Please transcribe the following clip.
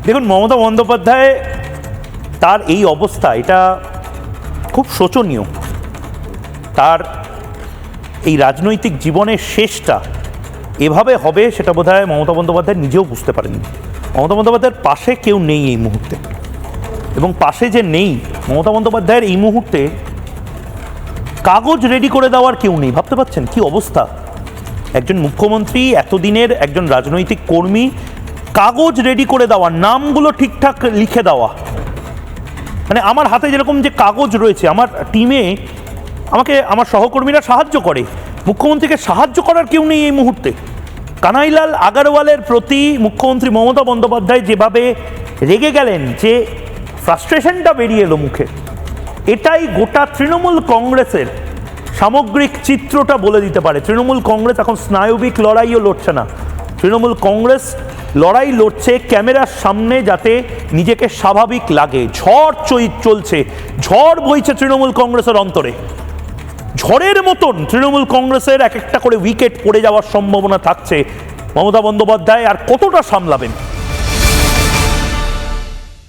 দেখুন, মমতা বন্দ্যোপাধ্যায় তার এই অবস্থা, এটা খুব শোচনীয়। তার এই রাজনৈতিক জীবনের শেষটা এভাবে হবে সেটা বোধহয় মমতা বন্দ্যোপাধ্যায় নিজেও বুঝতে পারেননি। মমতা বন্দ্যোপাধ্যায়ের পাশে কেউ নেই এই মুহূর্তে, এবং পাশে যে নেই মমতা বন্দ্যোপাধ্যায়ের এই মুহূর্তে কাগজ রেডি করে দেওয়ার কেউ নেই। ভাবতে পারছেন কি অবস্থা? একজন মুখ্যমন্ত্রী, এতদিনের একজন রাজনৈতিক কর্মী, কাগজ রেডি করে দেওয়া, নামগুলো ঠিকঠাক লিখে দেওয়া। মানে আমার হাতে যেরকম যে কাগজ রয়েছে, আমার টিমে আমাকে আমার সহকর্মীরা সাহায্য করে, মুখ্যমন্ত্রীকে সাহায্য করার কেউ নেই এই মুহূর্তে। কানাইলাল আগরওয়ালের প্রতি মুখ্যমন্ত্রী মমতা বন্দ্যোপাধ্যায় যেভাবে রেগে গেলেন, যে ফ্রাস্ট্রেশনটা বেরিয়ে এলো মুখে, এটাই গোটা তৃণমূল কংগ্রেসের সামগ্রিক চিত্রটা বলে দিতে পারে। তৃণমূল কংগ্রেস এখন স্নায়বিক লড়াইও লড়ছে না, তৃণমূল কংগ্রেস লড়াই লড়ছে ক্যামেরার সামনে যাতে নিজেকে স্বাভাবিক লাগে। ঝড় চলছে, ঝড় বইছে তৃণমূল কংগ্রেসের অন্তরে। ঝড়ের মতন তৃণমূল কংগ্রেসের এক একটা করে উইকেট পড়ে যাওয়ার সম্ভাবনা থাকছে। মমতা বন্দ্যোপাধ্যায় আর কতটা সামলাবেন?